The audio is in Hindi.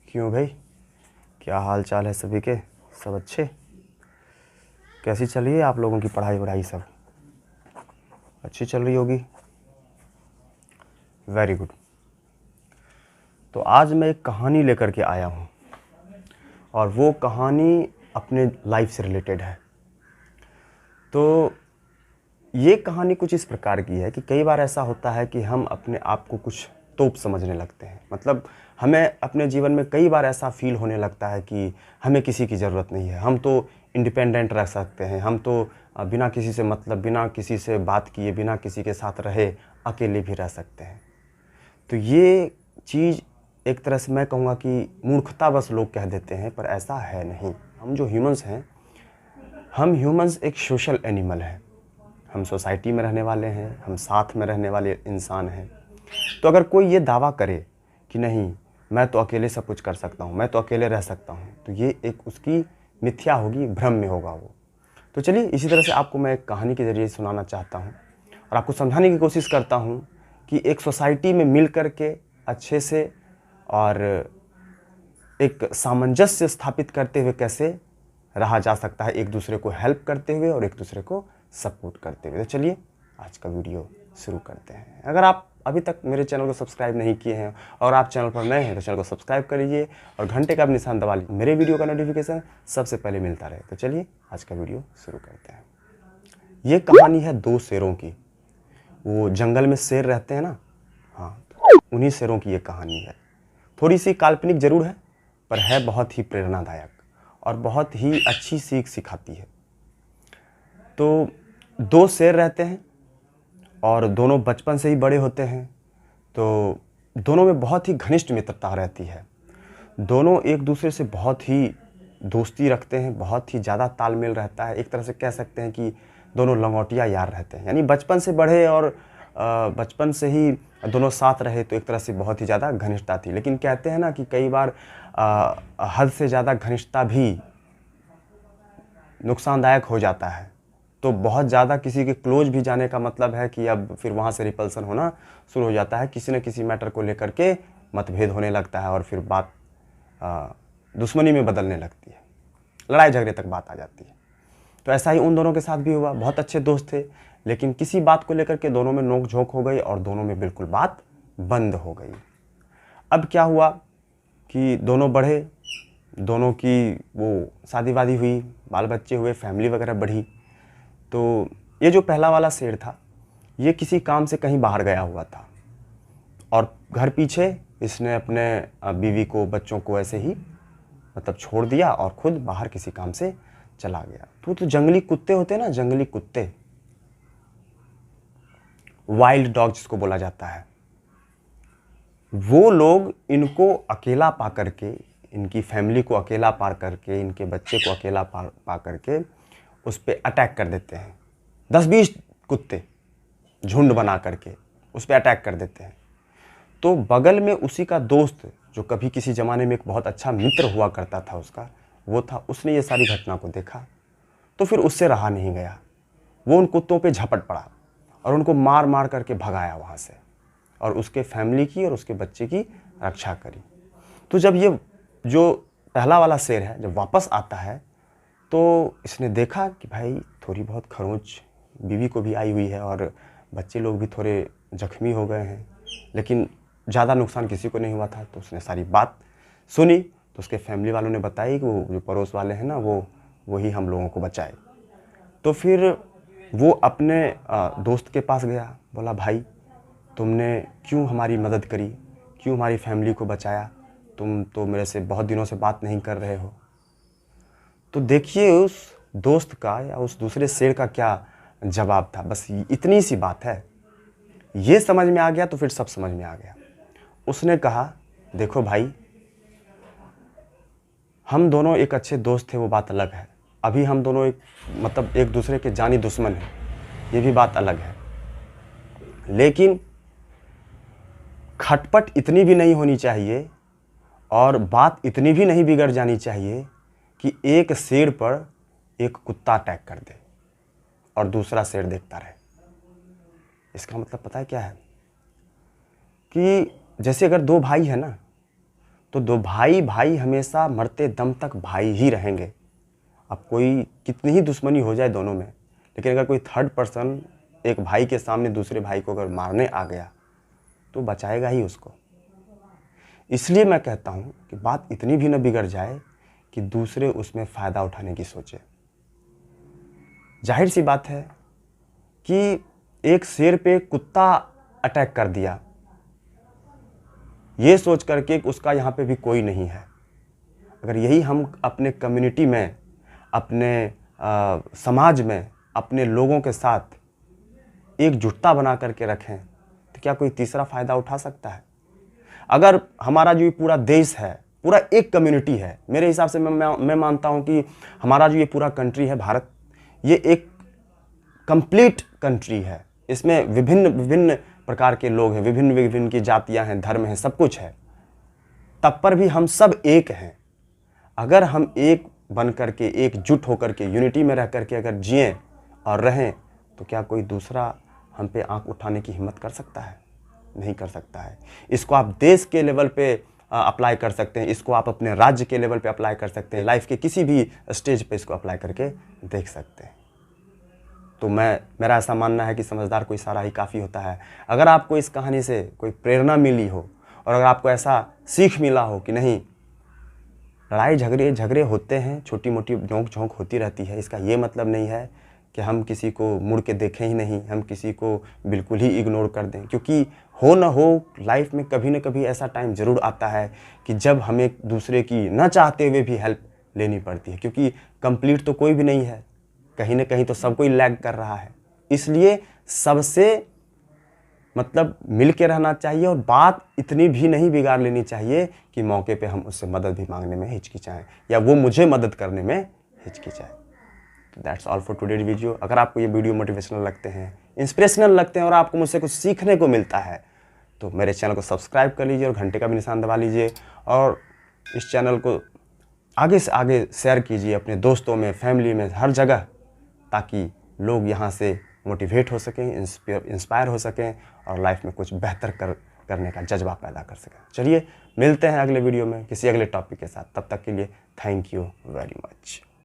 क्यों भाई, क्या हाल चाल है सभी के? सब अच्छे? कैसी चल रही है आप लोगों की पढ़ाई सब? अच्छी चल रही होगी। Very good. तो आज मैं एक कहानी लेकर के आया हूँ और वो कहानी अपने लाइफ से रिलेटेड है। तो ये कहानी कुछ इस प्रकार की है कि कई बार ऐसा होता है कि हम अपने आप को कुछ तोप समझने लगते हैं। मतलब हमें अपने जीवन में कई बार ऐसा फील होने लगता है कि हमें किसी की ज़रूरत नहीं है, हम तो इंडिपेंडेंट रह सकते हैं, हम तो बिना किसी से मतलब, बिना किसी से बात किए, बिना किसी के साथ रहे अकेले भी रह सकते हैं। तो ये चीज़ एक तरह से मैं कहूँगा कि मूर्खता बस लोग कह देते हैं, पर ऐसा है नहीं। हम जो ह्यूमंस हैं, हम ह्यूमंस एक सोशल एनिमल हैं। हम सोसाइटी में रहने वाले हैं, हम साथ में रहने वाले इंसान हैं। तो अगर कोई ये दावा करे कि नहीं, मैं तो अकेले सब कुछ कर सकता हूँ, मैं तो अकेले रह सकता हूँ, तो ये एक उसकी मिथ्या होगी, भ्रम में होगा वो। तो चलिए, इसी तरह से आपको मैं एक कहानी के ज़रिए सुनाना चाहता हूँ और आपको समझाने की कोशिश करता हूँ कि एक सोसाइटी में मिल कर के अच्छे से और एक सामंजस्य स्थापित करते हुए कैसे रहा जा सकता है, एक दूसरे को हेल्प करते हुए और एक दूसरे को सपोर्ट करते हुए। तो चलिए आज का वीडियो शुरू करते हैं। अगर आप अभी तक मेरे चैनल को सब्सक्राइब नहीं किए हैं और आप चैनल पर नए हैं तो चैनल को सब्सक्राइब कर लीजिए और घंटे का भी निशान दबा लीजिए, मेरे वीडियो का नोटिफिकेशन सबसे पहले मिलता रहे। तो चलिए आज का वीडियो शुरू करते हैं। ये कहानी है दो शेरों की। वो जंगल में शेर रहते हैं ना, हाँ, उन्हीं शेरों की ये कहानी है। थोड़ी सी काल्पनिक जरूर है, पर है बहुत ही प्रेरणादायक और बहुत ही अच्छी सीख सिखाती है। तो दो शेर रहते हैं और दोनों बचपन से ही बड़े होते हैं। तो दोनों में बहुत ही घनिष्ठ मित्रता रहती है। दोनों एक दूसरे से बहुत ही दोस्ती रखते हैं, बहुत ही ज़्यादा तालमेल रहता है। एक तरह से कह सकते हैं कि दोनों लंगोटिया यार रहते हैं, यानी बचपन से बढ़े और बचपन से ही दोनों साथ रहे, तो एक तरह से बहुत ही ज़्यादा घनिष्ठता थी। लेकिन कहते हैं ना कि कई बार हद से ज़्यादा घनिष्ठता भी नुकसानदायक हो जाता है। तो बहुत ज़्यादा किसी के क्लोज भी जाने का मतलब है कि अब फिर वहाँ से रिपल्सन होना शुरू हो जाता है, किसी न किसी मैटर को लेकर के मतभेद होने लगता है और फिर बात दुश्मनी में बदलने लगती है, लड़ाई झगड़े तक बात आ जाती है। तो ऐसा ही उन दोनों के साथ भी हुआ। बहुत अच्छे दोस्त थे, लेकिन किसी बात को लेकर के दोनों में नोक झोंक हो गई और दोनों में बिल्कुल बात बंद हो गई। अब क्या हुआ कि दोनों बढ़े, दोनों की वो शादी वादी हुई, बाल बच्चे हुए, फैमिली वगैरह बढ़ी। तो ये जो पहला वाला शेर था, ये किसी काम से कहीं बाहर गया हुआ था और घर पीछे इसने अपने बीवी को, बच्चों को ऐसे ही मतलब छोड़ दिया और खुद बाहर किसी काम से चला गया। तो जंगली कुत्ते होते हैं ना, जंगली कुत्ते, वाइल्ड डॉग जिसको बोला जाता है, वो लोग इनको अकेला पा करके, इनकी फैमिली को अकेला पा करके, इनके बच्चे को अकेला पा करके उस पर अटैक कर देते हैं। 10-20 कुत्ते झुंड बना करके उस पर अटैक कर देते हैं। तो बगल में उसी का दोस्त, जो कभी किसी ज़माने में एक बहुत अच्छा मित्र हुआ करता था उसका, वो था, उसने ये सारी घटना को देखा। तो फिर उससे रहा नहीं गया, वो उन कुत्तों पे झपट पड़ा और उनको मार मार करके भगाया वहाँ से और उसके फैमिली की और उसके बच्चे की रक्षा करी। तो जब ये जो पहला वाला शेर है जब वापस आता है, तो इसने देखा कि भाई थोड़ी बहुत खरोंच बीवी को भी आई हुई है और बच्चे लोग भी थोड़े जख्मी हो गए हैं, लेकिन ज़्यादा नुकसान किसी को नहीं हुआ था। तो उसने सारी बात सुनी, तो उसके फैमिली वालों ने बताई कि वो जो पड़ोस वाले हैं ना, वही हम लोगों को बचाए। तो फिर वो अपने दोस्त के पास गया, बोला भाई तुमने क्यों हमारी मदद करी, क्यों हमारी फैमिली को बचाया, तुम तो मेरे से बहुत दिनों से बात नहीं कर रहे हो। तो देखिए उस दोस्त का या उस दूसरे शेर का क्या जवाब था। बस इतनी सी बात है, ये समझ में आ गया तो फिर सब समझ में आ गया। उसने कहा देखो भाई, हम दोनों एक अच्छे दोस्त थे, वो बात अलग है। अभी हम दोनों एक दूसरे के जानी दुश्मन हैं, ये भी बात अलग है। लेकिन खटपट इतनी भी नहीं होनी चाहिए और बात इतनी भी नहीं बिगड़ जानी चाहिए कि एक शेर पर एक कुत्ता अटैक कर दे और दूसरा शेर देखता रहे। इसका मतलब पता है क्या है कि जैसे अगर दो भाई है ना, तो दो भाई भाई हमेशा मरते दम तक भाई ही रहेंगे। अब कोई कितनी ही दुश्मनी हो जाए दोनों में, लेकिन अगर कोई थर्ड पर्सन एक भाई के सामने दूसरे भाई को अगर मारने आ गया तो बचाएगा ही उसको। इसलिए मैं कहता हूँ कि बात इतनी भी न बिगड़ जाए कि दूसरे उसमें फ़ायदा उठाने की सोचे। जाहिर सी बात है कि एक शेर पे कुत्ता अटैक कर दिया, ये सोच करके कि उसका यहाँ पे भी कोई नहीं है। अगर यही हम अपने कम्युनिटी में, अपने समाज में, अपने लोगों के साथ एकजुटता बना करके रखें तो क्या कोई तीसरा फ़ायदा उठा सकता है? अगर हमारा जो ये पूरा देश है, पूरा एक कम्युनिटी है, मेरे हिसाब से मैं मानता हूँ कि हमारा जो ये पूरा कंट्री है भारत, ये एक कंप्लीट कंट्री है। इसमें विभिन्न विभिन्न प्रकार के लोग हैं, विभिन्न विभिन्न की जातियां हैं, धर्म हैं, सब कुछ है, तब पर भी हम सब एक हैं। अगर हम एक बन करके, एकजुट होकर के, यूनिटी में रह करके अगर जिएं और रहें तो क्या कोई दूसरा हम पे आंख उठाने की हिम्मत कर सकता है? नहीं कर सकता है। इसको आप देश के लेवल पे अप्लाई कर सकते हैं, इसको आप अपने राज्य के लेवल पे अप्लाई कर सकते हैं, लाइफ के किसी भी स्टेज पे इसको अप्लाई करके देख सकते हैं। तो मेरा ऐसा मानना है कि समझदार को इशारा ही काफ़ी होता है। अगर आपको इस कहानी से कोई प्रेरणा मिली हो और अगर आपको ऐसा सीख मिला हो कि नहीं, लड़ाई झगड़े होते हैं, छोटी मोटी नोक झोंक होती रहती है, इसका ये मतलब नहीं है कि हम किसी को मुड़ के देखें ही नहीं, हम किसी को बिल्कुल ही इग्नोर कर दें। क्योंकि हो ना हो लाइफ में कभी ना कभी ऐसा टाइम ज़रूर आता है कि जब हमें एक दूसरे की न चाहते हुए भी हेल्प लेनी पड़ती है, क्योंकि कंप्लीट तो कोई भी नहीं है, कहीं ना कहीं तो सब कोई लैग कर रहा है। इसलिए सबसे मतलब मिल के रहना चाहिए और बात इतनी भी नहीं बिगाड़ लेनी चाहिए कि मौके पे हम उससे मदद भी मांगने में हिचकिचाएं या वो मुझे मदद करने में हिचकिचाएं। That's all for today's video. अगर आपको ये वीडियो मोटिवेशनल लगते हैं, इंस्पिरेशनल लगते हैं और आपको मुझसे कुछ सीखने को मिलता है तो मेरे चैनल को सब्सक्राइब कर लीजिए और घंटे का भी निशान दबा लीजिए और इस चैनल को आगे से आगे शेयर कीजिए अपने दोस्तों में, फैमिली में, हर जगह, ताकि लोग यहाँ से मोटिवेट हो सकें, इंस्पायर हो सकें और लाइफ में कुछ बेहतर करने का जज्बा पैदा कर सकें। चलिए मिलते हैं अगले वीडियो में किसी अगले टॉपिक के साथ। तब तक के लिए थैंक यू वेरी मच।